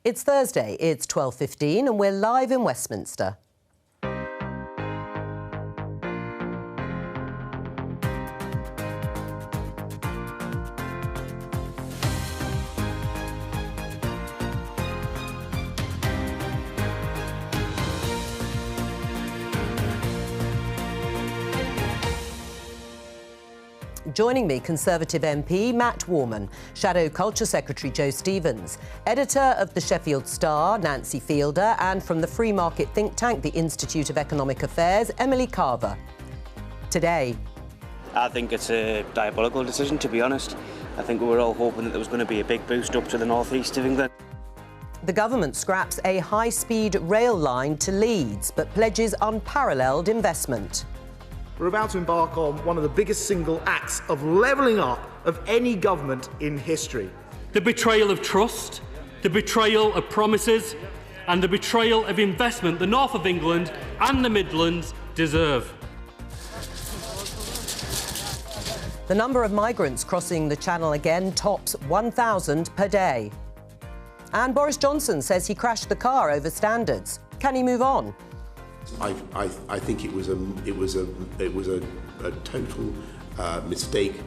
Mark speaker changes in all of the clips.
Speaker 1: It's Thursday, it's 12:15 and we're live in Westminster. Joining me, Conservative MP Matt Warman, Shadow Culture Secretary Jo Stevens, Editor of the Sheffield Star, Nancy Fielder, and from the free market think tank, the Institute of Economic Affairs, Emily Carver. Today,
Speaker 2: I think it's a diabolical decision, to be honest. I think we were all hoping that there was going to be a big boost up to the northeast of England.
Speaker 1: The government scraps a high-speed rail line to Leeds, but pledges unparalleled investment.
Speaker 3: We're about to embark on one of the biggest single acts of levelling up of any government in history.
Speaker 4: The betrayal of trust, the betrayal of promises, and the betrayal of investment the north of England and the Midlands deserve.
Speaker 1: The number of migrants crossing the Channel again tops 1,000 per day. And Boris Johnson says he crashed the car over standards. Can he move on?
Speaker 5: I think it was a total mistake.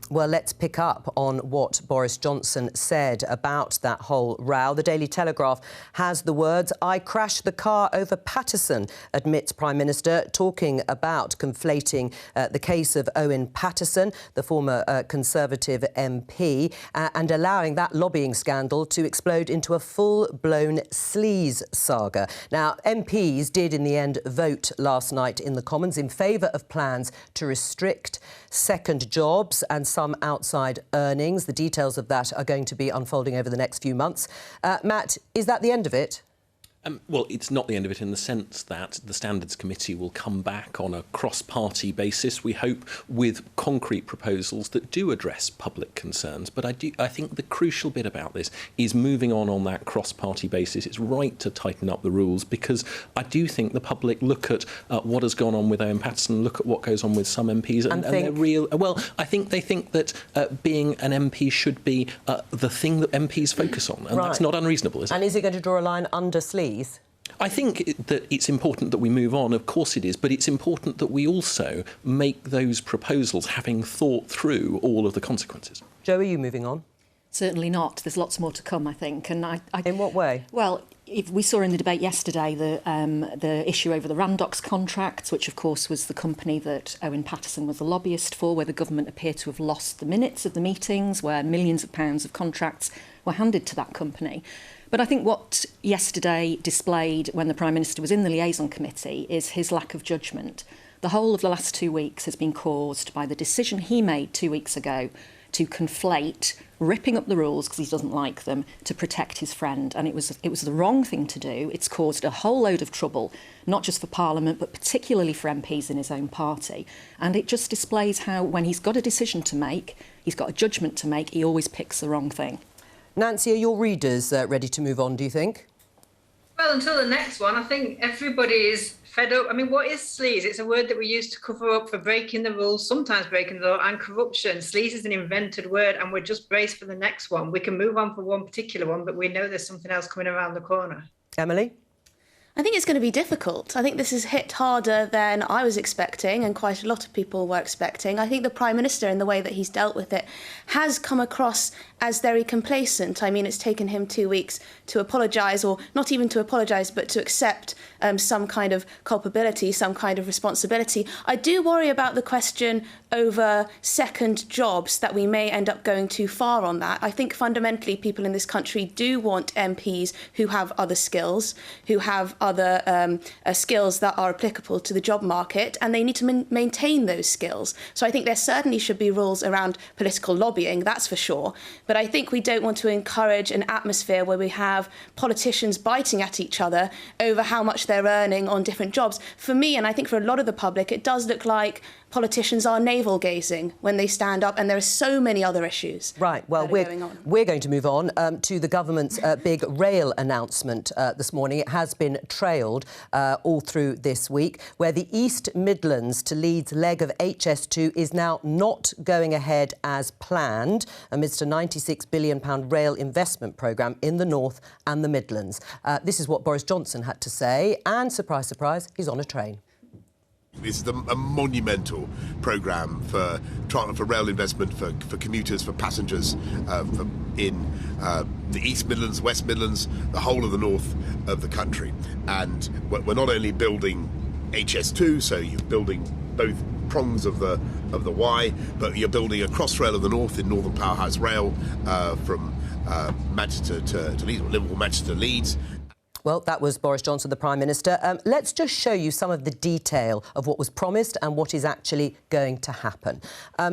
Speaker 1: Well, let's pick up on what Boris Johnson said about that whole row. The Daily Telegraph has the words, "I crashed the car over Paterson," admits Prime Minister, talking about conflating the case of Owen Paterson, the former Conservative MP, and allowing that lobbying scandal to explode into a full-blown sleaze saga. Now, MPs did in the end vote last night in the Commons in favour of plans to restrict second jobs and some outside earnings. The details of that are going to be unfolding over the next few months. Matt, is that the end of it?
Speaker 6: Well, it's not the end of it in the sense that the Standards Committee will come back on a cross-party basis, we hope, with concrete proposals that do address public concerns. But I think the crucial bit about this is moving on that cross-party basis. It's right to tighten up the rules because I do think the public look at what has gone on with Owen Paterson, look at what goes on with some MPs, and they're real. Well, I think they think that being an MP should be the thing that MPs focus on, and that's not unreasonable, is it?
Speaker 1: And is it going to draw a line under sleaze?
Speaker 6: I think that it's important that we move on, of course it is, but it's important that we also make those proposals having thought through all of the consequences.
Speaker 1: Jo, are you moving on?
Speaker 7: Certainly not. There's lots more to come, I think. And
Speaker 1: In what way?
Speaker 7: Well, if we saw in the debate yesterday the issue over the Randox contracts, which of course was the company that Owen Paterson was a lobbyist for, where the government appeared to have lost the minutes of the meetings, where millions of pounds of contracts were handed to that company. But I think what yesterday displayed when the Prime Minister was in the liaison committee is his lack of judgment. The whole of the last 2 weeks has been caused by the decision he made 2 weeks ago to conflate ripping up the rules because he doesn't like them to protect his friend. And it was the wrong thing to do. It's caused a whole load of trouble, not just for Parliament, but particularly for MPs in his own party. And it just displays how when he's got a decision to make, he's got a judgment to make, he always picks the wrong thing.
Speaker 1: Nancy, are your readers ready to move on, do you think?
Speaker 8: Well, until the next one, I think everybody is fed up. I mean, what is sleaze? It's a word that we use to cover up for breaking the rules, sometimes breaking the law, and corruption. Sleaze is an invented word, and we're just braced for the next one. We can move on for one particular one, but we know there's something else coming around the corner.
Speaker 1: Emily?
Speaker 9: I think it's going to be difficult. I think this has hit harder than I was expecting and quite a lot of people were expecting. I think the Prime Minister, in the way that he's dealt with it, has come across as very complacent. I mean, it's taken him 2 weeks to apologise, or not even to apologise, but to accept some kind of culpability, some kind of responsibility. I do worry about the question over second jobs, that we may end up going too far on that. I think fundamentally people in this country do want MPs who have other skills, who have other skills that are applicable to the job market, and they need to maintain those skills. So I think there certainly should be rules around political lobbying, that's for sure. But I think we don't want to encourage an atmosphere where we have politicians biting at each other over how much they're earning on different jobs. For me, and I think for a lot of the public, it does look like politicians are navel-gazing when they stand up, and there are so many other issues.
Speaker 1: Right, well, we're going to move on to the government's big rail announcement this morning. It has been trailed all through this week, where the East Midlands to Leeds leg of HS2 is now not going ahead as planned amidst a £96 billion rail investment programme in the North and the Midlands. This is what Boris Johnson had to say, and surprise, surprise, he's on a train.
Speaker 5: This is a monumental programme for rail investment, for commuters, for passengers in the East Midlands, West Midlands, the whole of the north of the country. And we're not only building HS2, so you're building both prongs of the Y, but you're building a crossrail of the north in Northern Powerhouse Rail from Manchester to Leeds, or Liverpool, Manchester, Leeds.
Speaker 1: Well, that was Boris Johnson, the Prime Minister. Let's just show you some of the detail of what was promised and what is actually going to happen.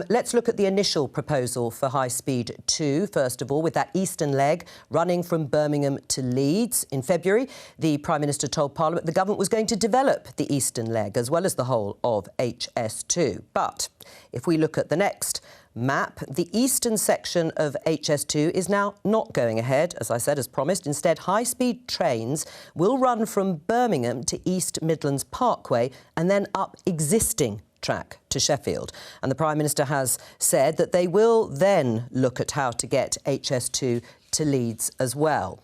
Speaker 1: Let's look at the initial proposal for High Speed 2, first of all, with that eastern leg running from Birmingham to Leeds. In February, the Prime Minister told Parliament the government was going to develop the eastern leg as well as the whole of HS2. But if we look at the next map, the eastern section of HS2 is now not going ahead, as I said, as promised. Instead, high-speed trains will run from Birmingham to East Midlands Parkway and then up existing track to Sheffield. And the Prime Minister has said that they will then look at how to get HS2 to Leeds as well.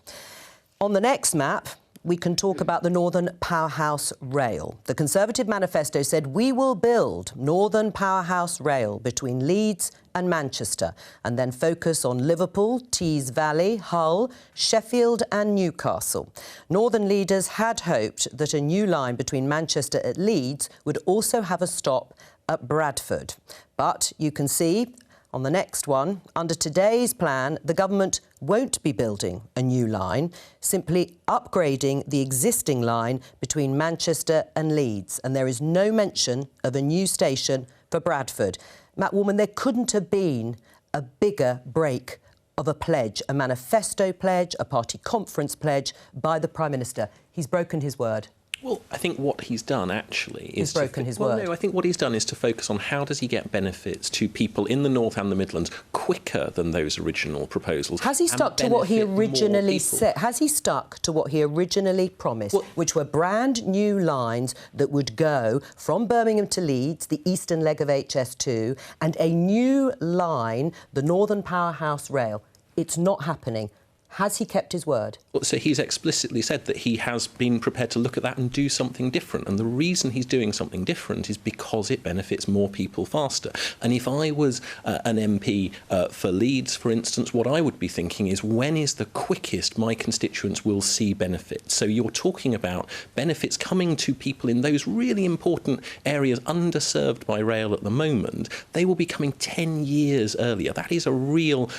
Speaker 1: On the next map, we can talk about the Northern Powerhouse Rail. The Conservative manifesto said we will build Northern Powerhouse Rail between Leeds and Manchester and then focus on Liverpool, Tees Valley, Hull, Sheffield and Newcastle. Northern leaders had hoped that a new line between Manchester and Leeds would also have a stop at Bradford. But you can see on the next one, under today's plan, the government won't be building a new line, simply upgrading the existing line between Manchester and Leeds. And there is no mention of a new station for Bradford. Matt Woolman, there couldn't have been a bigger break of a pledge, a manifesto pledge, a party conference pledge by the Prime Minister. He's broken his word.
Speaker 6: Well, I think what he's done actually is...
Speaker 1: He's broken his word.
Speaker 6: No, I think what he's done is to focus on how does he get benefits to people in the North and the Midlands quicker than those original proposals.
Speaker 1: Has he stuck to what he originally said? Has he stuck to what he originally promised, which were brand new lines that would go from Birmingham to Leeds, the eastern leg of HS2, and a new line, the Northern Powerhouse Rail? It's not happening. Has he kept his word?
Speaker 6: Well, so he's explicitly said that he has been prepared to look at that and do something different. And the reason he's doing something different is because it benefits more people faster. And if I was an MP for Leeds, for instance, what I would be thinking is when is the quickest my constituents will see benefits? So you're talking about benefits coming to people in those really important areas underserved by rail at the moment. They will be coming 10 years earlier. That is a real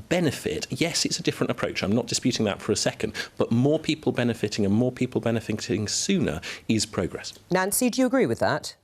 Speaker 6: benefit. Yes, it's a different approach. I'm not disputing that for a second, but more people benefiting and more people benefiting sooner is progress.
Speaker 1: Nancy, do you agree with that?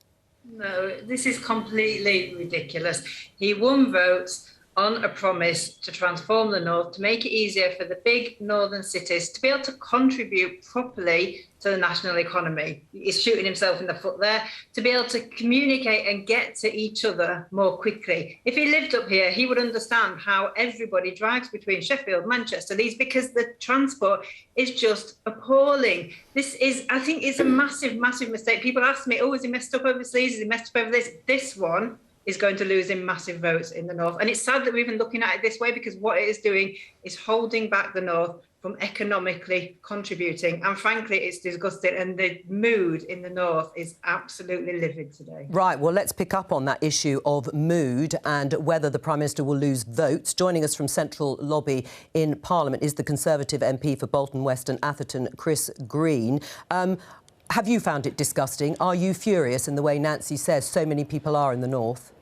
Speaker 8: No, this is completely ridiculous. He won votes on a promise to transform the North, to make it easier for the big northern cities to be able to contribute properly to the national economy. He's shooting himself in the foot there, to be able to communicate and get to each other more quickly. If he lived up here, he would understand how everybody drives between Sheffield, Manchester, Leeds, because the transport is just appalling. This is, I think, it's a massive, massive mistake. People ask me, oh, is he messed up over sleaze? Is he messed up over this? This one is going to lose him massive votes in the North. And it's sad that we're even looking at it this way, because what it is doing is holding back the North from economically contributing. And frankly, it's disgusting. And the mood in the North is absolutely livid today.
Speaker 1: Right, well, let's pick up on that issue of mood and whether the Prime Minister will lose votes. Joining us from Central Lobby in Parliament is the Conservative MP for Bolton West and Atherton, Chris Green. Have you found it disgusting? Are you furious in the way Nancy says so many people are in the North?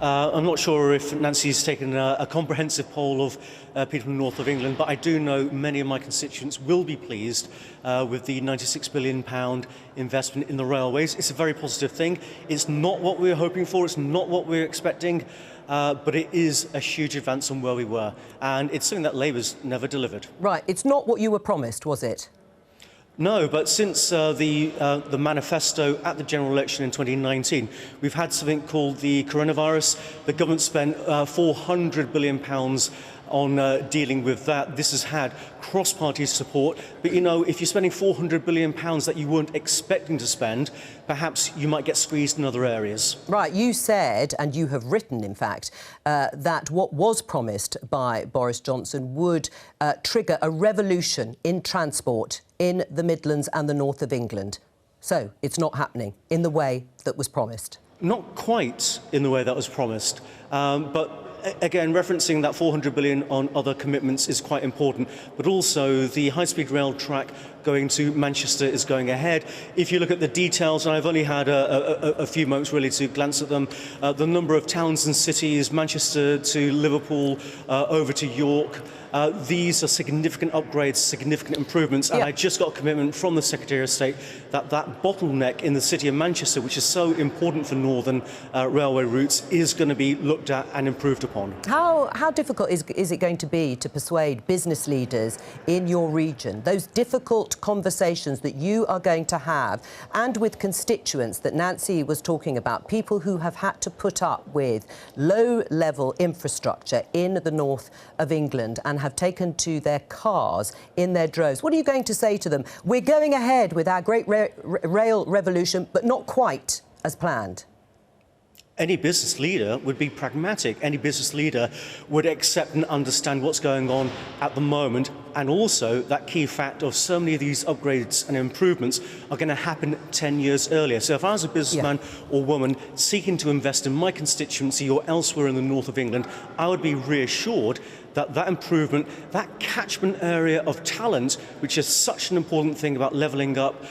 Speaker 10: I'm not sure if Nancy's taken a comprehensive poll of people in the north of England, but I do know many of my constituents will be pleased with the £96 billion investment in the railways. It's a very positive thing. It's not what we were hoping for. It's not what we were expecting. But it is a huge advance on where we were. And it's something that Labour's never delivered.
Speaker 1: Right. It's not what you were promised, was it?
Speaker 10: No, but since the manifesto at the general election in 2019, we've had something called the coronavirus. The government spent £400 billion on dealing with that. This has had cross-party support. But, you know, if you're spending £400 billion that you weren't expecting to spend, perhaps you might get squeezed in other areas.
Speaker 1: Right, you said, and you have written, in fact, that what was promised by Boris Johnson would trigger a revolution in transport in the Midlands and the north of England. So it's not happening in the way that was promised.
Speaker 10: Not quite in the way that was promised, but again, referencing that £400 billion on other commitments is quite important, but also the high-speed rail track going to Manchester is going ahead. If you look at the details, and I've only had a few moments really to glance at them, the number of towns and cities, Manchester to Liverpool, over to York, these are significant upgrades, significant improvements, and I just got a commitment from the Secretary of State that that bottleneck in the city of Manchester, which is so important for northern railway routes, is going to be looked at and improved upon.
Speaker 1: How difficult is it going to be to persuade business leaders in your region, those difficult conversations that you are going to have, and with constituents that Nancy was talking about, people who have had to put up with low-level infrastructure in the north of England and have taken to their cars in their droves? What are you going to say to them? We're going ahead with our great rail revolution, but not quite as planned.
Speaker 10: Any business leader would be pragmatic. Any business leader would accept and understand what's going on at the moment, and also that key fact of so many of these upgrades and improvements are going to happen 10 years earlier. So if I was a businessman or woman seeking to invest in my constituency or elsewhere in the north of England, I would be reassured that that improvement, that catchment area of talent, which is such an important thing about levelling up,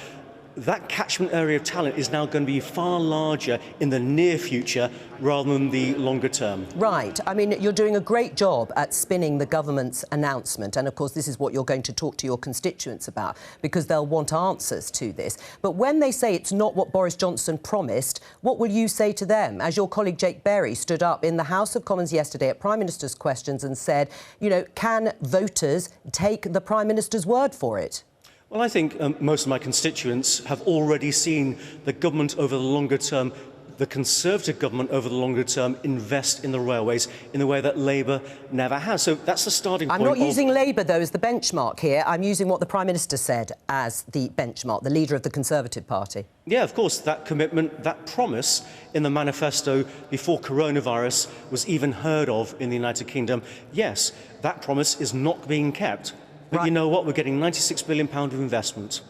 Speaker 10: that catchment area of talent is now going to be far larger in the near future rather than the longer term. Right.
Speaker 1: I mean, you're doing a great job at spinning the government's announcement, and of course this is what you're going to talk to your constituents about, because they'll want answers to this. But when they say it's not what Boris Johnson promised, what will you say to them? As your colleague Jake Berry stood up in the House of Commons yesterday at Prime Minister's questions and said, you know, can voters take the Prime Minister's word for it?
Speaker 10: Well, I think most of my constituents have already seen the government over the longer term, the Conservative government over the longer term, invest in the railways in a way that Labour never has. So that's the starting point.
Speaker 1: I'm not using Labour, though, as the benchmark here. I'm using what the Prime Minister said as the benchmark, the leader of the Conservative Party.
Speaker 10: Yeah, of course, that commitment, that promise in the manifesto before coronavirus was even heard of in the United Kingdom. Yes, that promise is not being kept. But you know what? We're getting £96 billion of investment.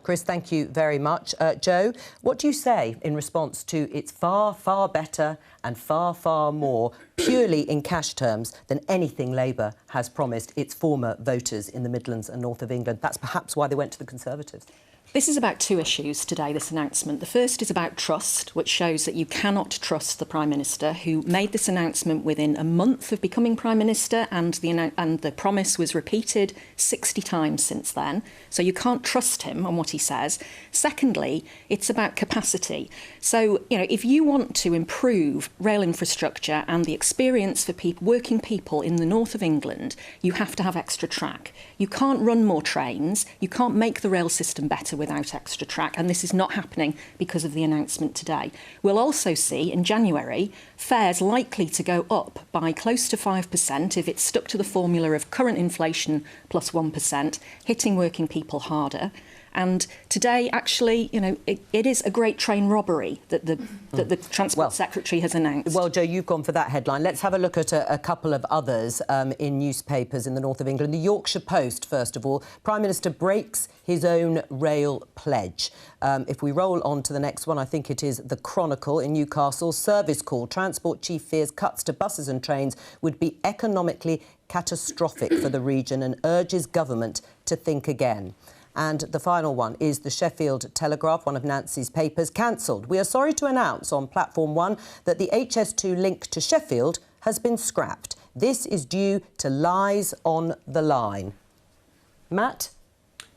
Speaker 1: Chris, thank you very much. Jo, what do you say in response to it's far, far better and far, far more, purely in cash terms, than anything Labour has promised its former voters in the Midlands and north of England? That's perhaps why they went to the Conservatives.
Speaker 7: This is about two issues today, this announcement. The first is about trust, which shows that you cannot trust the Prime Minister, who made this announcement within a month of becoming Prime Minister, and the promise was repeated 60 times since then. So you can't trust him on what he says. Secondly, it's about capacity. So, you know, if you want to improve rail infrastructure and the experience for working people in the north of England, you have to have extra track. You can't run more trains. You can't make the rail system better without extra track, and this is not happening because of the announcement today. We'll also see in January fares likely to go up by close to 5% if it's stuck to the formula of current inflation plus 1%, hitting working people harder. And today, actually, you know, it is a great train robbery that the Transport Secretary has announced.
Speaker 1: Well, Jo, you've gone for that headline. Let's have a look at a couple of others in newspapers in the north of England. The Yorkshire Post, first of all. Prime Minister breaks his own rail pledge. If we roll on to the next one, I think it is The Chronicle in Newcastle. Service call. Transport chief fears cuts to buses and trains would be economically catastrophic for the region and urges government to think again. And the final one is the Sheffield Telegraph, one of Nancy's papers, cancelled. We are sorry to announce on Platform 1 that the HS2 link to Sheffield has been scrapped. This is due to lies on the line. Matt?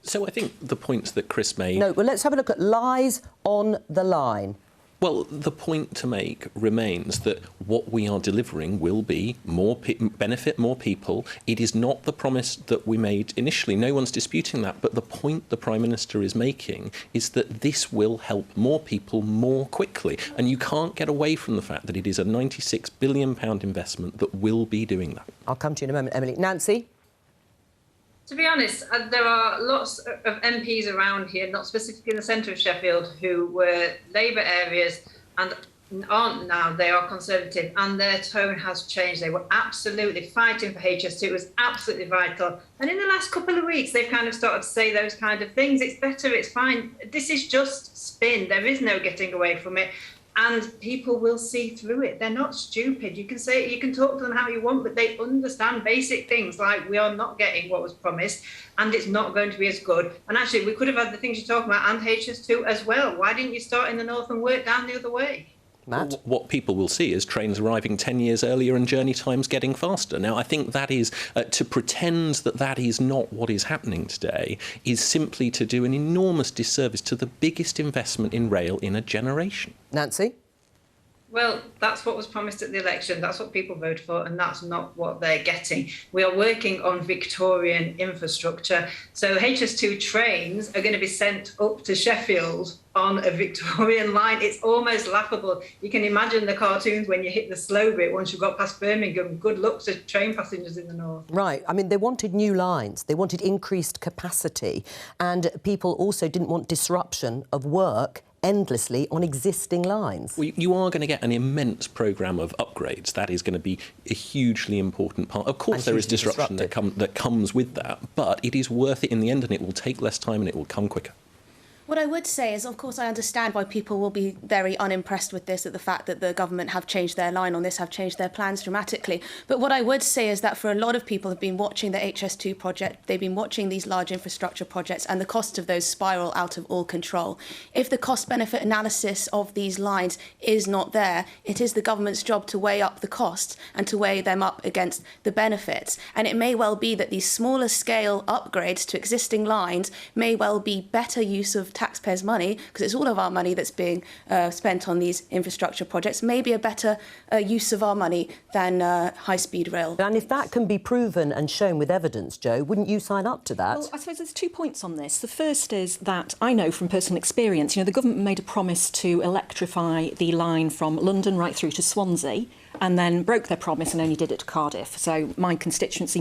Speaker 6: So I think the points that Chris made...
Speaker 1: No, well, let's have a look at lies on the line.
Speaker 6: Well, the point to make remains that what we are delivering will be benefit more people. It is not the promise that we made initially. No one's disputing that. But the point the Prime Minister is making is that this will help more people more quickly. And you can't get away from the fact that it is a £96 billion investment that will be doing that.
Speaker 1: I'll come to you in a moment, Emily. Nancy?
Speaker 8: To be honest, there are lots of MPs around here, not specifically in the centre of Sheffield, who were Labour areas and aren't now. They are Conservative, and their tone has changed. They were absolutely fighting for HS2. It was absolutely vital. And in the last couple of weeks, they've kind of started to say those kind of things. It's better, it's fine. This is just spin. There is no getting away from it. And people will see through it. They're not stupid. You can say, you can talk to them how you want, but they understand basic things like we are not getting what was promised and it's not going to be as good. And actually, we could have had the things you're talking about and HS2 as well. Why didn't you start in the north and work down the other way?
Speaker 1: Matt?
Speaker 6: What people will see is trains arriving 10 years earlier and journey times getting faster. Now, I think that is, to pretend that that is not what is happening today is simply to do an enormous disservice to the biggest investment in rail in a generation.
Speaker 1: Nancy?
Speaker 8: Well, that's what was promised at the election. That's what people voted for, and that's not what they're getting. We are working on Victorian infrastructure. So HS2 trains are going to be sent up to Sheffield on a Victorian line. It's almost laughable. You can imagine the cartoons when you hit the slow bit once you've got past Birmingham. Good luck to train passengers in the north.
Speaker 1: Right. I mean, they wanted new lines. They wanted increased capacity. And people also didn't want disruption of work endlessly on existing lines.
Speaker 6: Well, you are going to get an immense programme of upgrades. That is going to be a hugely important part. Of course, there is disruption that comes with that, but it is worth it in the end, and it will take less time and it will come quicker.
Speaker 9: What I would say is, of course, I understand why people will be very unimpressed with this, at the fact that the government have changed their line on this, have changed their plans dramatically. But what I would say is that for a lot of people who've been watching the HS2 project, they've been watching these large infrastructure projects and the cost of those spiral out of all control. If the cost-benefit analysis of these lines is not there, it is the government's job to weigh up the costs and to weigh them up against the benefits. And it may well be that these smaller scale upgrades to existing lines may well be better use of taxpayers' money, because it's all of our money that's being spent on these infrastructure projects, maybe a better use of our money than high-speed rail.
Speaker 1: And if that can be proven and shown with evidence, Jo, wouldn't you sign up to that?
Speaker 7: Well, I suppose there's 2 points on this. The first is that I know from personal experience, the government made a promise to electrify the line from London right through to Swansea, and then broke their promise and only did it to Cardiff. So my constituents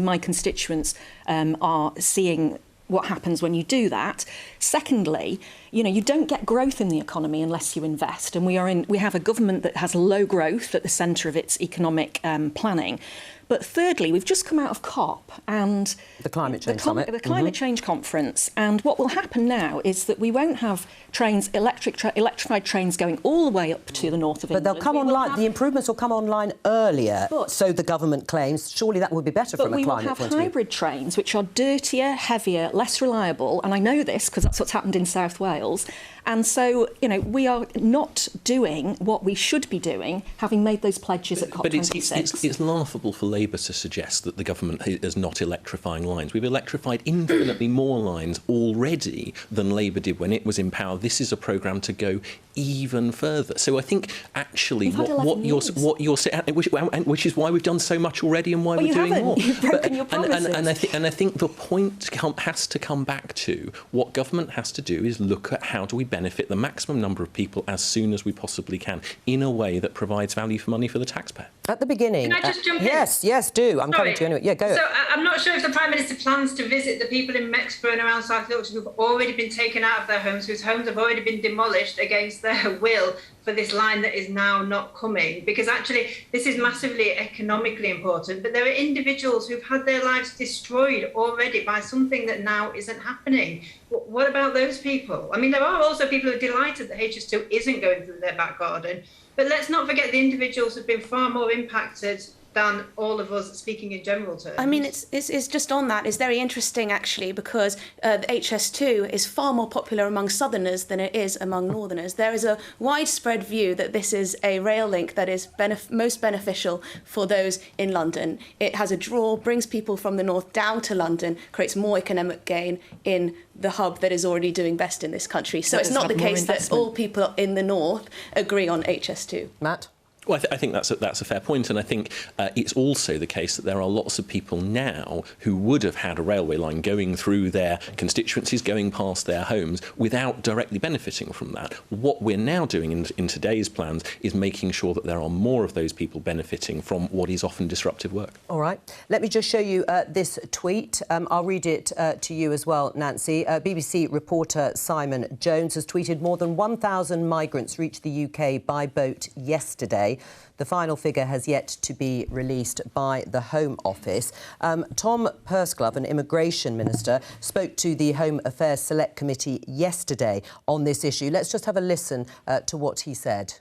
Speaker 7: are seeing what happens when you do that. Secondly, you don't get growth in the economy unless you invest, and we have a government that has low growth at the centre of its economic planning. But thirdly, we've just come out of COP and
Speaker 1: the climate change summit,
Speaker 7: the climate change conference, and what will happen now is that we won't have trains, electrified trains going all the way up to the north of England.
Speaker 1: But they'll come online. The improvements will come online earlier. So the government claims. Surely that would be better from a climate point of view.
Speaker 7: But we will have hybrid trains, which are dirtier, heavier, less reliable, and I know this because that's what's happened in South Wales. And so, we are not doing what we should be doing, having made those pledges at COP26.
Speaker 6: But it's laughable for Labour to suggest that the government is not electrifying lines. We've electrified infinitely more lines already than Labour did when it was in power. This is a programme to go even further. So I think actually what you're saying, which is why we've done so much already and why we're doing more.
Speaker 7: You've broken your promises.
Speaker 6: And I think the point has to come back to what government has to do is look at how do we benefit the maximum number of people as soon as we possibly can in a way that provides value for money for the taxpayer.
Speaker 1: At the beginning...
Speaker 8: Can I just jump in?
Speaker 1: Yes, do. I'm coming to you anyway. Yeah, go.
Speaker 8: So I'm not sure if the Prime Minister plans to visit the people in Mexborough and around South Yorkshire who've already been taken out of their homes, whose homes have already been demolished against their will for this line that is now not coming, because actually this is massively economically important, but there are individuals who've had their lives destroyed already by something that now isn't happening. What about those people? I mean, there are also people who are delighted that HS2 isn't going through their back garden, but let's not forget the individuals who've been far more impacted than all of us speaking in general terms.
Speaker 9: I mean, it's just on that. It's very interesting, actually, because the HS2 is far more popular among Southerners than it is among Northerners. There is a widespread view that this is a rail link that is most beneficial for those in London. It has a draw, brings people from the north down to London, creates more economic gain in the hub that is already doing best in this country. So it's not the case that all people in the north agree on HS2.
Speaker 1: Matt?
Speaker 6: Well, I think that's a fair point, and I think it's also the case that there are lots of people now who would have had a railway line going through their constituencies, going past their homes, without directly benefiting from that. What we're now doing in today's plans is making sure that there are more of those people benefiting from what is often disruptive work.
Speaker 1: All right. Let me just show you this tweet. I'll read it to you as well, Nancy. BBC reporter Simon Jones has tweeted more than 1,000 migrants reached the UK by boat yesterday. The final figure has yet to be released by the Home Office. Tom Pursglove, an immigration minister, spoke to the Home Affairs Select Committee yesterday on this issue. Let's just have a listen to what he said.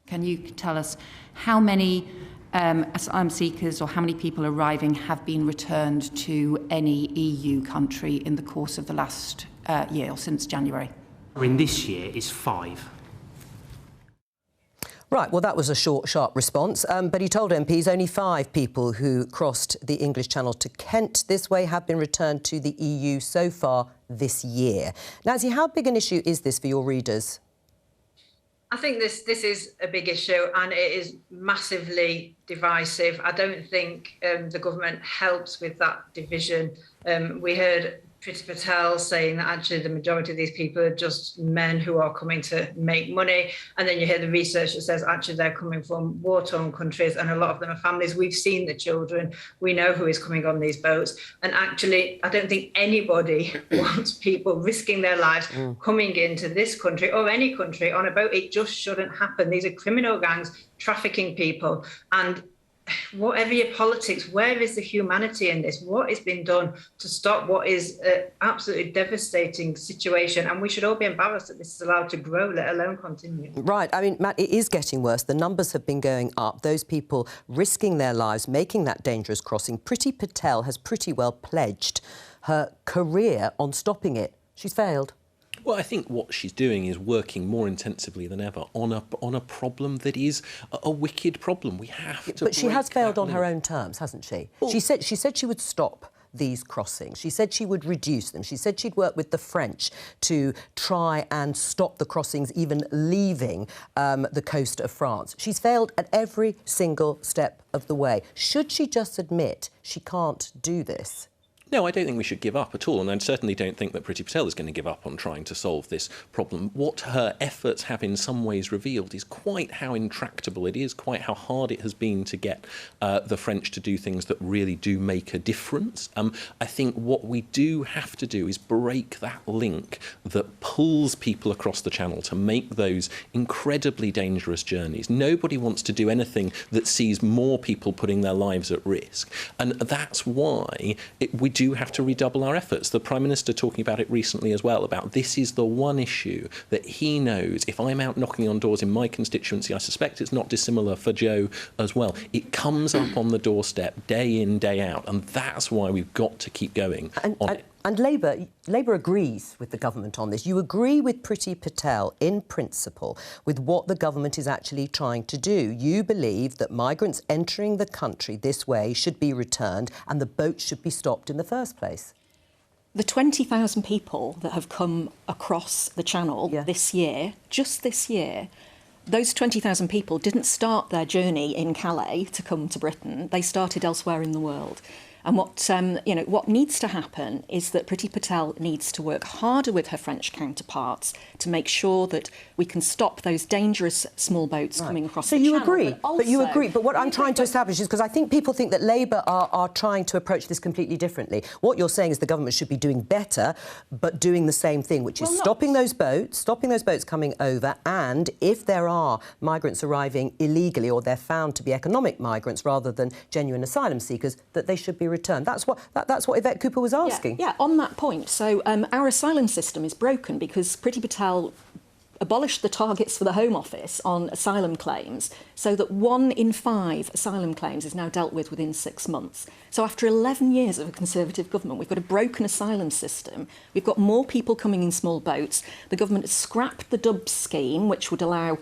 Speaker 11: Can you tell us how many asylum seekers or how many people arriving have been returned to any EU country in the course of the last year or since January?
Speaker 12: In this year is 5.
Speaker 1: Right, well, that was a short, sharp response, but he told MPs only 5 people who crossed the English Channel to Kent this way have been returned to the EU so far this year. Nancy, how big an issue is this for your readers?
Speaker 8: I think this is a big issue, and it is massively divisive. I don't think the government helps with that division. We heard Priti Patel saying that actually the majority of these people are just men who are coming to make money. And then you hear the research that says actually they're coming from war-torn countries, and a lot of them are families. We've seen the children. We know who is coming on these boats. And actually, I don't think anybody wants people risking their lives coming into this country or any country on a boat. It just shouldn't happen. These are criminal gangs trafficking people. And whatever your politics, where is the humanity in this? What has been done to stop what is an absolutely devastating situation? And we should all be embarrassed that this is allowed to grow, let alone continue.
Speaker 1: Right. I mean, Matt, it is getting worse. The numbers have been going up. Those people risking their lives, making that dangerous crossing. Priti Patel has pretty well pledged her career on stopping it. She's failed.
Speaker 6: Well, I think what she's doing is working more intensively than ever on a problem that is a wicked problem. We have to.
Speaker 1: But she has failed on her own terms, hasn't she? Well, she said she would stop these crossings. She said she would reduce them. She said she'd work with the French to try and stop the crossings even leaving the coast of France. She's failed at every single step of the way. Should she just admit she can't do this?
Speaker 6: No, I don't think we should give up at all, and I certainly don't think that Priti Patel is going to give up on trying to solve this problem. What her efforts have in some ways revealed is quite how intractable it is, quite how hard it has been to get the French to do things that really do make a difference. I think what we do have to do is break that link that pulls people across the Channel to make those incredibly dangerous journeys. Nobody wants to do anything that sees more people putting their lives at risk, and that's why we do have to redouble our efforts. The Prime Minister talking about it recently as well, about this is the one issue that he knows, if I'm out knocking on doors in my constituency, I suspect it's not dissimilar for Jo as well, it comes up on the doorstep day in, day out, and that's why we've got to keep going on it.
Speaker 1: And Labour agrees with the government on this. You agree with Priti Patel in principle with what the government is actually trying to do. You believe that migrants entering the country this way should be returned and the boats should be stopped in the first place.
Speaker 7: The 20,000 people that have come across the Channel this year, just this year, those 20,000 people didn't start their journey in Calais to come to Britain. They started elsewhere in the world. And what needs to happen is that Priti Patel needs to work harder with her French counterparts to make sure that we can stop those dangerous small boats coming across the Channel.
Speaker 1: But you agree. But what I'm trying to establish is, because I think people think that Labour are trying to approach this completely differently. What you're saying is the government should be doing better, but doing the same thing, which is stopping those boats coming over, and if there are migrants arriving illegally or they're found to be economic migrants rather than genuine asylum seekers, that they should be returned. That's what Yvette Cooper was asking.
Speaker 7: Yeah, on that point. So our asylum system is broken because Priti Patel abolished the targets for the Home Office on asylum claims so that 1 in 5 asylum claims is now dealt with within 6 months. So after 11 years of a Conservative government, we've got a broken asylum system. We've got more people coming in small boats. The government has scrapped the DUB scheme, which would allow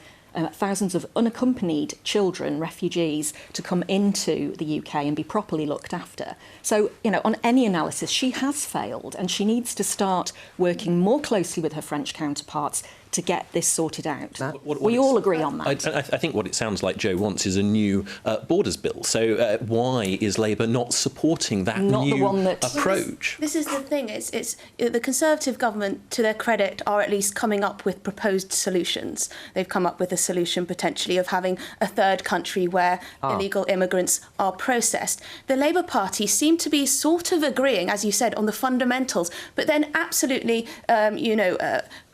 Speaker 7: thousands of unaccompanied children, refugees, to come into the UK and be properly looked after. So, you know, on any analysis, she has failed, and she needs to start working more closely with her French counterparts to get this sorted out. We all agree on that.
Speaker 6: I think what it sounds like Jo wants is a new borders bill. So why is Labour not supporting that new approach?
Speaker 9: This is the thing. It's the Conservative government, to their credit, are at least coming up with proposed solutions. They've come up with a solution potentially of having a third country where illegal immigrants are processed. The Labour Party seem to be sort of agreeing, as you said, on the fundamentals, but then absolutely,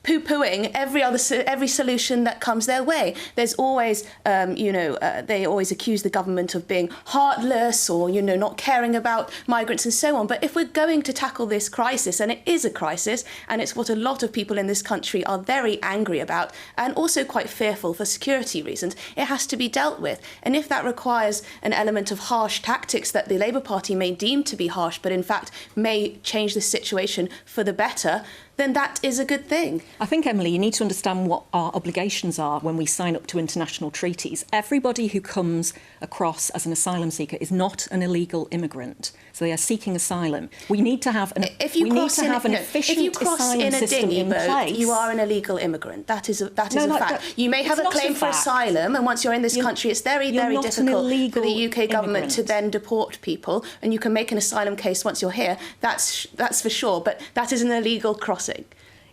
Speaker 9: poo-pooing every solution that comes their way. There's always, they always accuse the government of being heartless or, not caring about migrants and so on. But if we're going to tackle this crisis, and it is a crisis, and it's what a lot of people in this country are very angry about, and also quite fearful for security reasons, it has to be dealt with. And if that requires an element of harsh tactics that the Labour Party may deem to be harsh, but in fact may change the situation for the better, then that is a good thing.
Speaker 7: I think, Emily, you need to understand what our obligations are when we sign up to international treaties. Everybody who comes across as an asylum seeker is not an illegal immigrant. So they are seeking asylum. We need to have an efficient asylum system in place.
Speaker 9: You are an illegal immigrant. That is a fact. You may have a claim for asylum, and once you're in this country, it's very, very difficult for the UK government to then deport people. And you can make an asylum case once you're here. That's for sure. But that is an illegal crossing.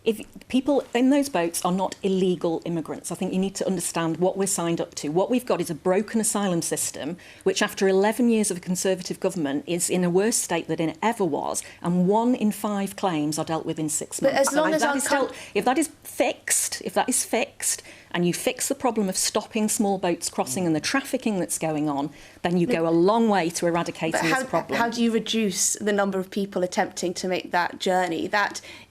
Speaker 7: If people in those boats are not illegal immigrants, I think you need to understand what we're signed up to. What we've got is a broken asylum system, which after 11 years of a Conservative government is in a worse state than it ever was, and 1 in 5 claims are dealt with in 6 months.
Speaker 9: But as long as
Speaker 7: if that is fixed, and you fix the problem of stopping small boats crossing and the trafficking that's going on, then you go a long way to eradicating this problem.
Speaker 9: How do you reduce the number of people attempting to make that journey?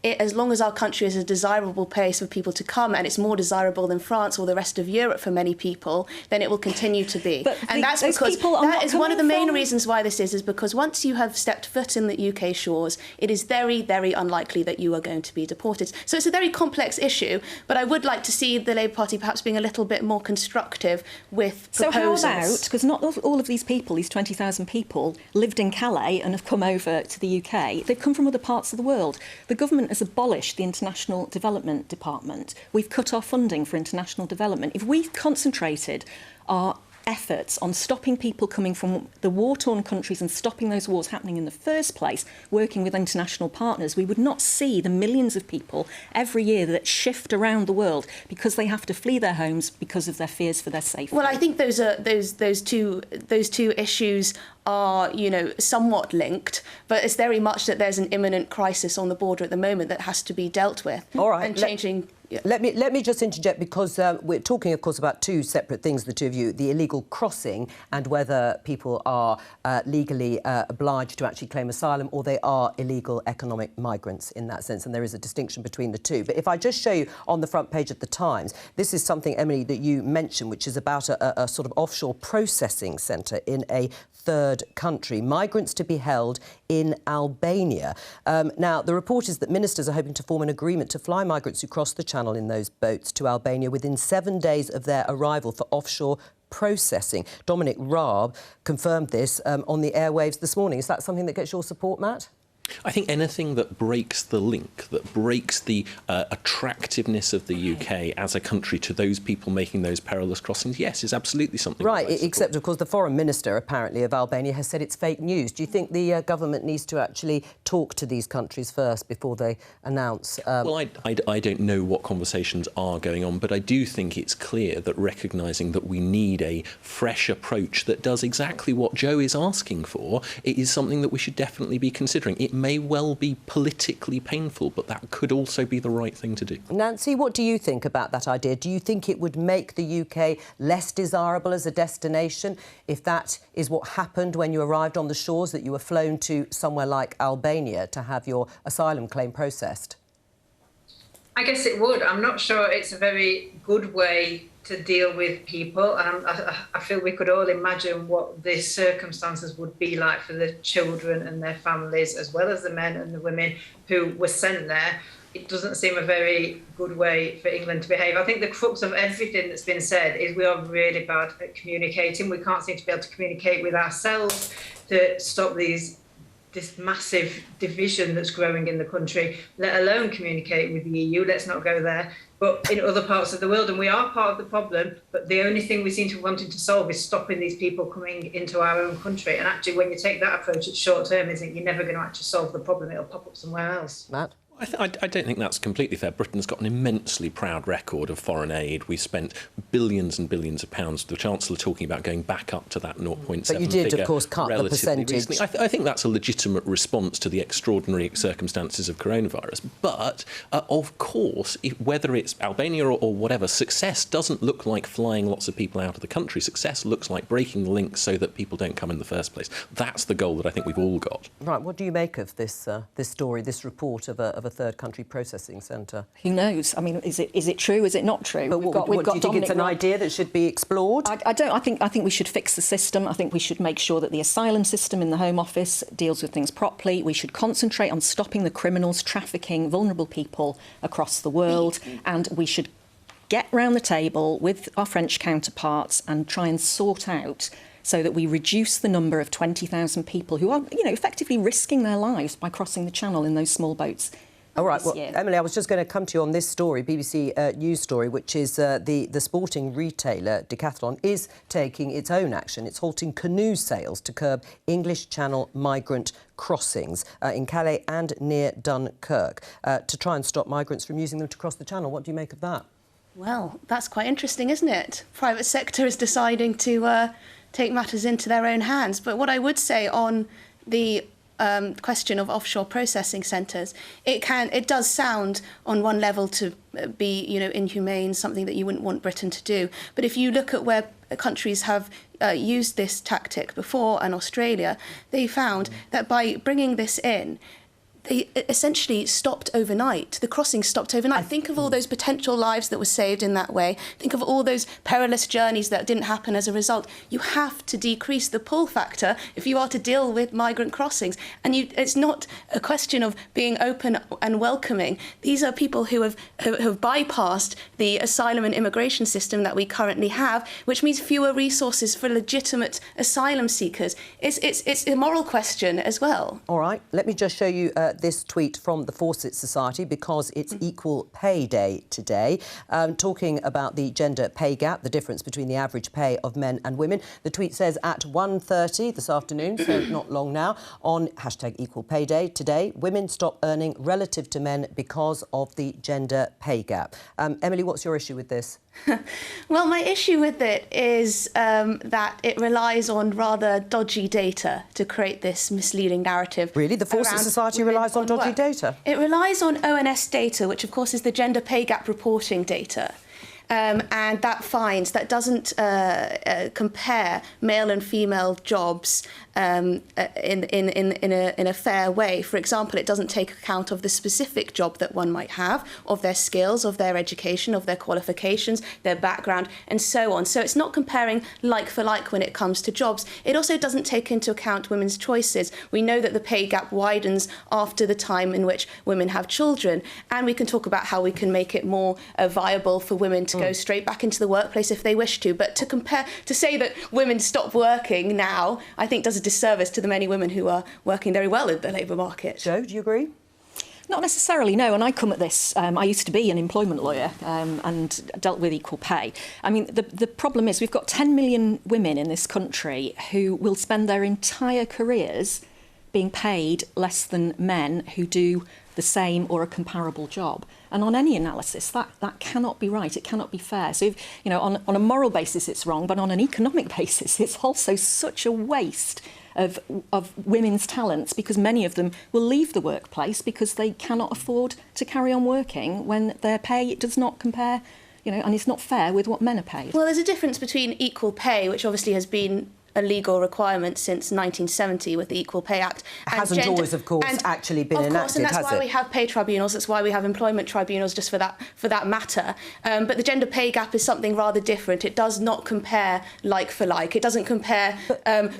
Speaker 9: As long as our country is a desirable place for people to come, and it's more desirable than France or the rest of Europe for many people, then it will continue to be. And that's because that is one of the main reasons why this is because once you have stepped foot in the UK shores, it is very, very unlikely that you are going to be deported. So it's a very complex issue, but I would like to see the Labour Party perhaps being a little bit more constructive with proposals.
Speaker 7: So how about, because not all of these people, these 20,000 people, lived in Calais and have come over to the UK. They've come from other parts of the world. The government has abolished the International Development Department. We've cut off funding for international development. If we concentrated our efforts on stopping people coming from the war-torn countries and stopping those wars happening in the first place, working with international partners, we would not see the millions of people every year that shift around the world because they have to flee their homes because of their fears for their safety.
Speaker 9: Well, I think those two issues are, somewhat linked, but it's very much that there's an imminent crisis on the border at the moment that has to be dealt with.
Speaker 1: All right.
Speaker 9: And changing. Yeah.
Speaker 1: Let me just interject because we're talking, of course, about two separate things, the two of you, the illegal crossing and whether people are legally obliged to actually claim asylum or they are illegal economic migrants in that sense, and there is a distinction between the two. But if I just show you on the front page of The Times, this is something, Emily, that you mentioned, which is about a sort of offshore processing centre in a third country, migrants to be held in Albania. Now, the report is that ministers are hoping to form an agreement to fly migrants who cross the channel in those boats to Albania within 7 days of their arrival for offshore processing. Dominic Raab confirmed this on the airwaves this morning. Is that something that gets your support, Matt?
Speaker 6: I think anything that breaks the link, that breaks the attractiveness of the UK as a country to those people making those perilous crossings, yes, is absolutely something.
Speaker 1: Right, except, of course, the foreign minister, apparently, of Albania has said it's fake news. Do you think the government needs to actually talk to these countries first before they announce?
Speaker 6: Well, I don't know what conversations are going on, but I do think it's clear that recognising that we need a fresh approach that does exactly what Jo is asking for, it is something that we should definitely be considering. It may well be politically painful, but that could also be the right thing to do.
Speaker 1: Nancy, what do you think about that idea? Do you think it would make the UK less desirable as a destination if that is what happened when you arrived on the shores, that you were flown to somewhere like Albania to have your asylum claim processed?
Speaker 8: I guess it would. I'm not sure it's a very good way to deal with people, and I feel we could all imagine what the circumstances would be like for the children and their families, as well as the men and the women who were sent there. It doesn't seem a very good way for England to behave. I think the crux of everything that's been said is we are really bad at communicating. We can't seem to be able to communicate with ourselves to stop this massive division that's growing in the country, let alone communicate with the EU. Let's not go there. But in other parts of the world, and we are part of the problem, but the only thing we seem to be wanting to solve is stopping these people coming into our own country. And actually, when you take that approach, it's short-term, isn't it? You're never going to actually solve the problem. It'll pop up somewhere else.
Speaker 1: Matt?
Speaker 6: I don't think that's completely fair. Britain's got an immensely proud record of foreign aid. We spent billions and billions of pounds. The Chancellor talking about going back up to that 0.7
Speaker 1: But you did,
Speaker 6: figure
Speaker 1: of course, cut the percentage.
Speaker 6: Recently. I think that's a legitimate response to the extraordinary circumstances of coronavirus. But, of course, whether it's Albania or whatever, success doesn't look like flying lots of people out of the country. Success looks like breaking the links so that people don't come in the first place. That's the goal that I think we've all got.
Speaker 1: Right, what do you make of this story, this report of a third country processing centre?
Speaker 7: Who knows? I mean, is it true? Is it not true?
Speaker 1: But do you think it's an idea that should be explored?
Speaker 7: I don't. I think we should fix the system. I think we should make sure that the asylum system in the Home Office deals with things properly. We should concentrate on stopping the criminals trafficking vulnerable people across the world, and we should get round the table with our French counterparts and try and sort out so that we reduce the number of 20,000 people who are, effectively risking their lives by crossing the Channel in those small boats.
Speaker 1: All right, well, Emily, I was just going to come to you on this story, BBC News story, which is the sporting retailer Decathlon is taking its own action. It's halting canoe sales to curb English Channel migrant crossings in Calais and near Dunkirk to try and stop migrants from using them to cross the Channel. What do you make of that?
Speaker 9: Well, that's quite interesting, isn't it? Private sector is deciding to take matters into their own hands. But what I would say on the question of offshore processing centres, it does sound on one level to be inhumane, something that you wouldn't want Britain to do. But if you look at where countries have used this tactic before, and Australia, they found that by bringing this in, they essentially stopped overnight. The crossing stopped overnight. Think of all those potential lives that were saved in that way. Think of all those perilous journeys that didn't happen as a result. You have to decrease the pull factor if you are to deal with migrant crossings. And it's not a question of being open and welcoming. These are people who have bypassed the asylum and immigration system that we currently have, which means fewer resources for legitimate asylum seekers. It's a moral question as well.
Speaker 1: All right, let me just show you this tweet from the Fawcett Society, because it's Equal Pay Day today, talking about the gender pay gap, the difference between the average pay of men and women. The tweet says at 1:30 this afternoon, so not long now, on #Equal Pay Day today, women stop earning relative to men because of the gender pay gap. Emily, what's your issue with this?
Speaker 9: Well, my issue with it is that it relies on rather dodgy data to create this misleading narrative.
Speaker 1: Really? The Fawcett Society relies on dodgy data?
Speaker 9: It relies on ONS data, which of course is the gender pay gap reporting data. And that doesn't compare male and female jobs in a fair way. For example, it doesn't take account of the specific job that one might have, of their skills, of their education, of their qualifications, their background, and so on. So it's not comparing like for like when it comes to jobs. It also doesn't take into account women's choices. We know that the pay gap widens after the time in which women have children, and we can talk about how we can make it more viable for women to go straight back into the workplace if they wish to. But to say that women stop working now, I think does a disservice to the many women who are working very well in the labour market.
Speaker 1: Jo, do you agree?
Speaker 7: Not necessarily, no. And I come at this, I used to be an employment lawyer and dealt with equal pay. I mean, the problem is we've got 10 million women in this country who will spend their entire careers being paid less than men who do the same or a comparable job. And on any analysis, that cannot be right. It cannot be fair. So, on a moral basis, it's wrong, but on an economic basis, it's also such a waste of women's talents, because many of them will leave the workplace because they cannot afford to carry on working when their pay does not compare, and it's not fair with what men are paid.
Speaker 9: Well, there's a difference between equal pay, which obviously has been a legal requirement since 1970 with the Equal Pay Act.
Speaker 1: It hasn't always, of course, actually been enacted, has it? Of course, and that's why we have pay tribunals, that's why we have employment tribunals, just for that matter. But the gender pay gap is something rather different. It does not compare like for like. It doesn't compare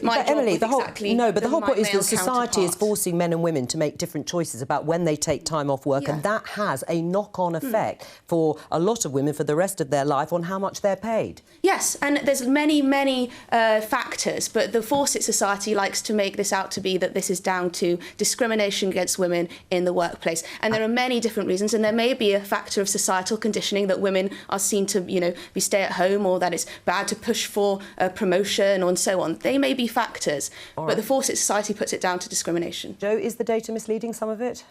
Speaker 1: my job with exactly the whole point is that society is forcing men and women to make different choices about when they take time off work, and that has a knock-on effect for a lot of women for the rest of their life on how much they're paid.
Speaker 9: Yes, and there's many factors, but the Fawcett Society likes to make this out to be that this is down to discrimination against women in the workplace. And there are many different reasons, and there may be a factor of societal conditioning that women are seen to, be stay at home, or that it's bad to push for a promotion and so on. They may be factors, but the Fawcett Society puts it down to discrimination.
Speaker 1: Jo, is the data misleading, some of it?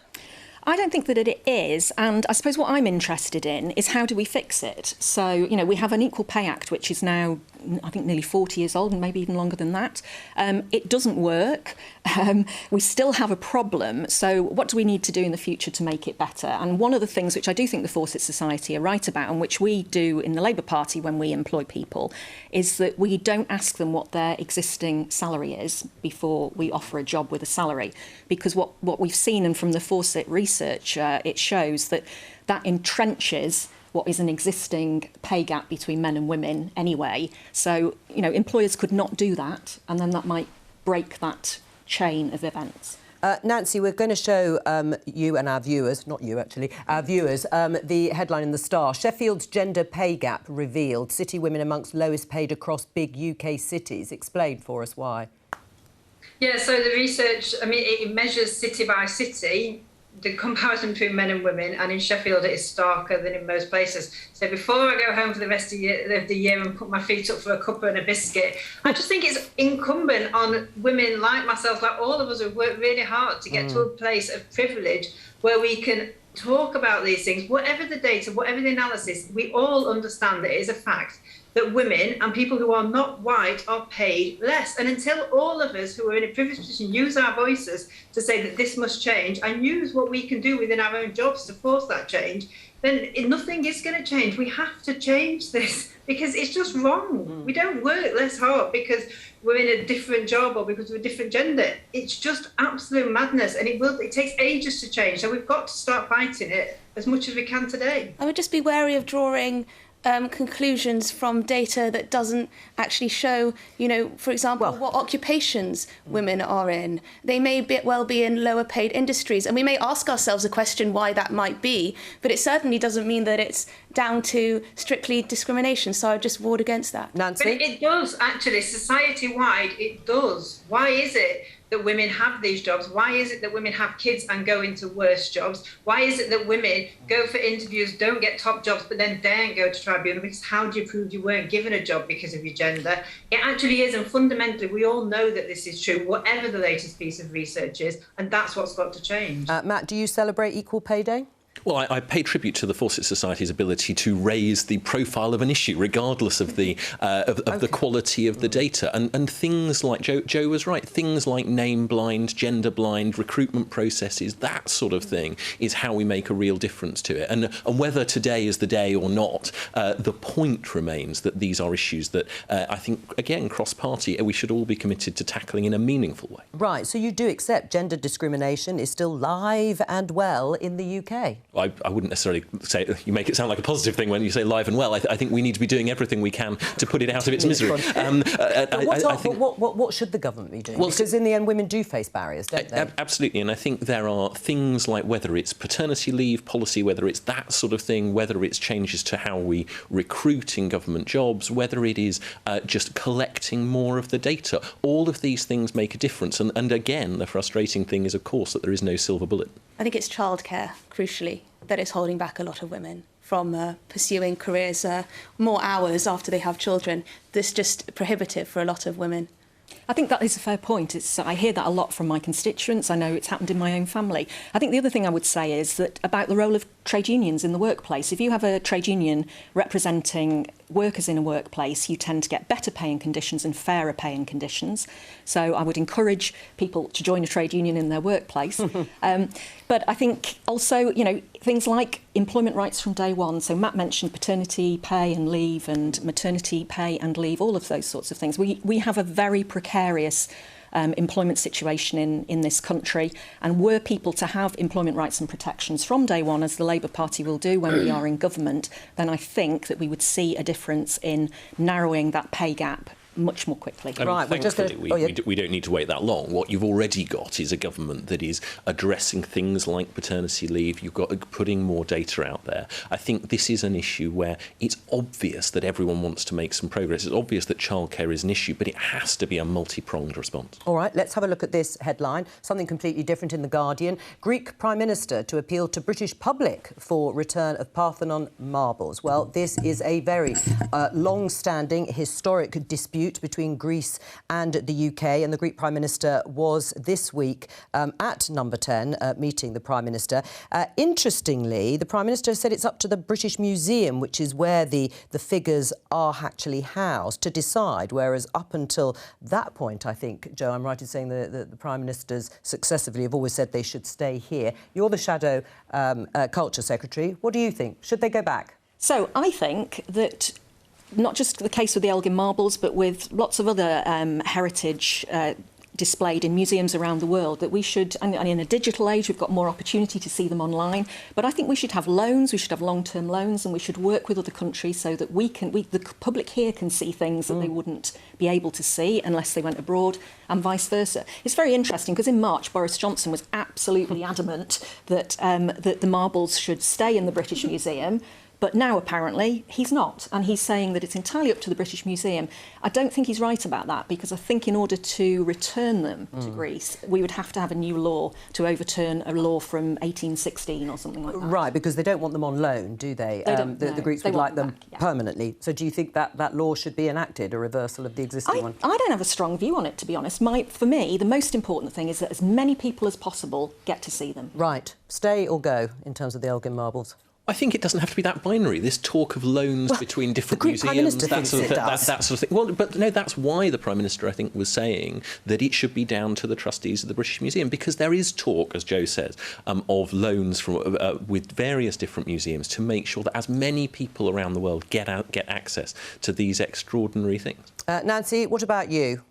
Speaker 7: I don't think that it is, and I suppose what I'm interested in is how do we fix it? So, we have an Equal Pay Act, which is now, I think, nearly 40 years old, and maybe even longer than that. It doesn't work. We still have a problem. So what do we need to do in the future to make it better? And one of the things which I do think the Fawcett Society are right about, and which we do in the Labour Party when we employ people, is that we don't ask them what their existing salary is before we offer a job with a salary. Because what we've seen, and from the Fawcett research, it shows that entrenches what is an existing pay gap between men and women anyway. So, employers could not do that, and then that might break that chain of events.
Speaker 1: Nancy, we're going to show you and our viewers, not you actually, our viewers, the headline in the Star. Sheffield's gender pay gap revealed. City women amongst lowest paid across big UK cities. Explain for us why.
Speaker 8: Yeah, so the research, it measures city by city, the comparison between men and women, and in Sheffield it is starker than in most places. So before I go home for the rest of the year and put my feet up for a cuppa and a biscuit, I just think it's incumbent on women like myself, like all of us who've worked really hard to get to a place of privilege where we can talk about these things. Whatever the data, whatever the analysis, we all understand that it is a fact that women and people who are not white are paid less. And until all of us who are in a privileged position use our voices to say that this must change and use what we can do within our own jobs to force that change, then nothing is going to change. We have to change this because it's just wrong. We don't work less hard because we're in a different job or because we're a different gender. It's just absolute madness, and it takes ages to change. So we've got to start fighting it as much as we can today.
Speaker 9: I would just be wary of drawing conclusions from data that doesn't actually show, for example, what occupations women are in. They may well be in lower paid industries, and we may ask ourselves a question why that might be, but it certainly doesn't mean that it's down to strictly discrimination. So I just ward against that.
Speaker 1: Nancy?
Speaker 8: But it does, actually, society-wide, it does. Why is it that women have these jobs? Why is it that women have kids and go into worse jobs? Why is it that women go for interviews, don't get top jobs, but then daren't go to tribunal? Because how do you prove you weren't given a job because of your gender? It actually is, and fundamentally, we all know that this is true, whatever the latest piece of research is, and that's what's got to change.
Speaker 1: Matt, do you celebrate Equal Pay Day?
Speaker 6: Well, I pay tribute to the Fawcett Society's ability to raise the profile of an issue, regardless of the the quality of the data. And things like, Jo was right, things like name blind, gender blind, recruitment processes, that sort of thing is how we make a real difference to it. And whether today is the day or not, the point remains that these are issues that I think, again, cross-party, we should all be committed to tackling in a meaningful way.
Speaker 1: Right, so you do accept gender discrimination is still live and well in the UK?
Speaker 6: I wouldn't necessarily say, you make it sound like a positive thing when you say live and well. I think we need to be doing everything we can to put it out of its misery.
Speaker 1: What should the government be doing? Because in the end, women do face barriers, don't they?
Speaker 6: Absolutely, and I think there are things like whether it's paternity leave policy, whether it's that sort of thing, whether it's changes to how we recruit in government jobs, whether it is just collecting more of the data. All of these things make a difference. And again, the frustrating thing is, of course, that there is no silver bullet.
Speaker 9: I think it's childcare, crucially, that is holding back a lot of women from pursuing careers more hours after they have children. This is just prohibitive for a lot of women.
Speaker 7: I think that is a fair point. I hear that a lot from my constituents. I know it's happened in my own family. I think the other thing I would say is that about the role of trade unions in the workplace. If you have a trade union representing workers in a workplace, you tend to get better pay and conditions and fairer pay and conditions. So I would encourage people to join a trade union in their workplace. But I think also, things like employment rights from day one. So Matt mentioned paternity pay and leave and maternity pay and leave, all of those sorts of things. We have a very precarious employment situation in this country, and were people to have employment rights and protections from day one, as the Labour Party will do when we are in government, then I think that we would see a difference in narrowing that pay gap much more quickly.
Speaker 6: Right, we don't need to wait that long. What you've already got is a government that is addressing things like paternity leave. You've got putting more data out there. I think this is an issue where it's obvious that everyone wants to make some progress. It's obvious that childcare is an issue, but it has to be a multi-pronged response.
Speaker 1: All right, let's have a look at this headline. Something completely different in The Guardian. Greek Prime Minister to appeal to British public for return of Parthenon marbles. Well, this is a very long-standing historic dispute between Greece and the UK, and the Greek Prime Minister was this week at Number 10 meeting the Prime Minister. Interestingly, the Prime Minister said it's up to the British Museum, which is where the figures are actually housed, to decide, whereas up until that point, I think, Jo, I'm right in saying the Prime Ministers successively have always said they should stay here. You're the Shadow Culture Secretary. What do you think? Should they go back?
Speaker 7: So I think that not just the case with the Elgin marbles, but with lots of other heritage displayed in museums around the world, that we should, and in a digital age, we've got more opportunity to see them online, but I think we should have loans, we should have long-term loans, and we should work with other countries so that the public here can see things that they wouldn't be able to see unless they went abroad, and vice versa. It's very interesting because in March, Boris Johnson was absolutely adamant that the marbles should stay in the British Museum. But now, apparently, he's not. And he's saying that it's entirely up to the British Museum. I don't think he's right about that, because I think in order to return them to Greece, we would have to have a new law to overturn a law from 1816 or something like that.
Speaker 1: Right, because they don't want them on loan, do they? The Greeks would like them permanently. So do you think that law should be enacted, a reversal of the existing one?
Speaker 7: I don't have a strong view on it, to be honest. For me, the most important thing is that as many people as possible get to see them.
Speaker 1: Right. Stay or go in terms of the Elgin marbles?
Speaker 6: I think it doesn't have to be that binary. This talk of loans between different museums, that sort of thing. Well, but no, that's why the Prime Minister, I think, was saying that it should be down to the trustees of the British Museum, because there is talk, as Jo says, of loans from with various different museums to make sure that as many people around the world get access to these extraordinary things.
Speaker 1: Nancy, what about you?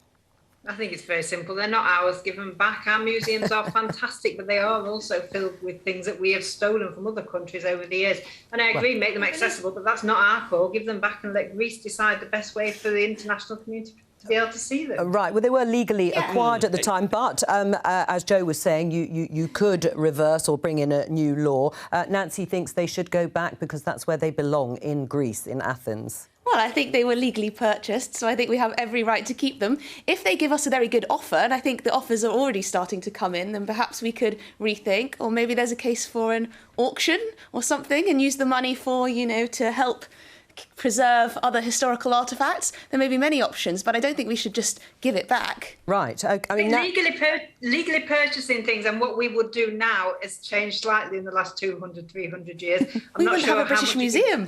Speaker 8: I think it's very simple. They're not ours. Give them back. Our museums are fantastic, but they are also filled with things that we have stolen from other countries over the years. And I agree, make them accessible, but that's not our call. Give them back and let Greece decide the best way for the international community to be able to see them.
Speaker 1: Right. Well, they were legally acquired at the time, but as Jo was saying, you could reverse or bring in a new law. Nancy thinks they should go back because that's where they belong, in Greece, in Athens.
Speaker 9: Well, I think they were legally purchased, so I think we have every right to keep them. If they give us a very good offer, and I think the offers are already starting to come in, then perhaps we could rethink, or maybe there's a case for an auction or something and use the money for, to help preserve other historical artefacts. There may be many options, but I don't think we should just give it back.
Speaker 1: Right. I mean,
Speaker 8: legally purchasing things, and what we would do now has changed slightly in the last 200, 300 years.
Speaker 9: We wouldn't have a British Museum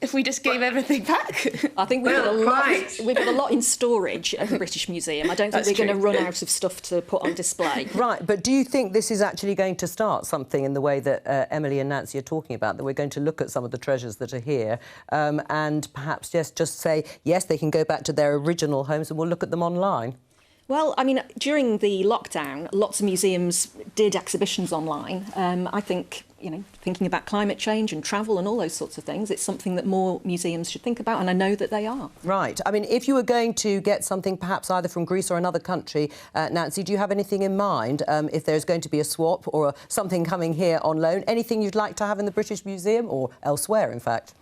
Speaker 9: if we just gave everything back.
Speaker 7: I think we've got a lot in storage at the British Museum. I don't think we're going to run out of stuff to put on display.
Speaker 1: Right, but do you think this is actually going to start something in the way that Emily and Nancy are talking about, that we're going to look at some of the treasures that are here and perhaps just say, yes, they can go back to their original homes and we'll look at them online?
Speaker 7: Well, I mean, during the lockdown, lots of museums did exhibitions online. I think, thinking about climate change and travel and all those sorts of things, it's something that more museums should think about, and I know that they are.
Speaker 1: Right. I mean, if you were going to get something perhaps either from Greece or another country, Nancy, do you have anything in mind, if there's going to be a swap or something coming here on loan? Anything you'd like to have in the British Museum or elsewhere, in fact?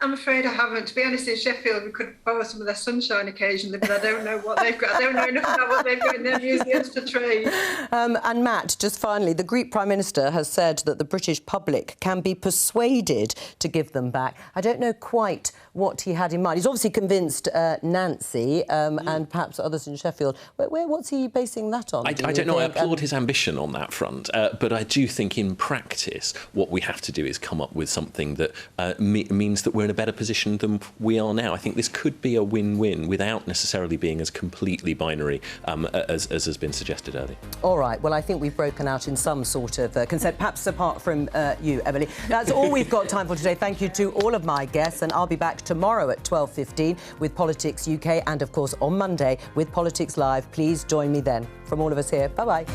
Speaker 8: I'm afraid I haven't. To be honest, in Sheffield, we could borrow some of their sunshine occasionally, but I don't know what they've got. I don't know enough about what they've got in their museums for trade.
Speaker 1: And Matt, just finally, the Greek Prime Minister has said that the British public can be persuaded to give them back. I don't know quite what he had in mind. He's obviously convinced Nancy and perhaps others in Sheffield. What's he basing that on?
Speaker 6: I don't know. I applaud his ambition on that front, but I do think in practice what we have to do is come up with something that means that we're in a better position than we are now. I think this could be a win-win without necessarily being as completely binary as has been suggested earlier.
Speaker 1: All right, well, I think we've broken out in some sort of consent, perhaps apart from you, Emily. That's all we've got time for today. Thank you to all of my guests, and I'll be back tomorrow at 12:15 with Politics UK and, of course, on Monday with Politics Live. Please join me then. From all of us here, bye-bye.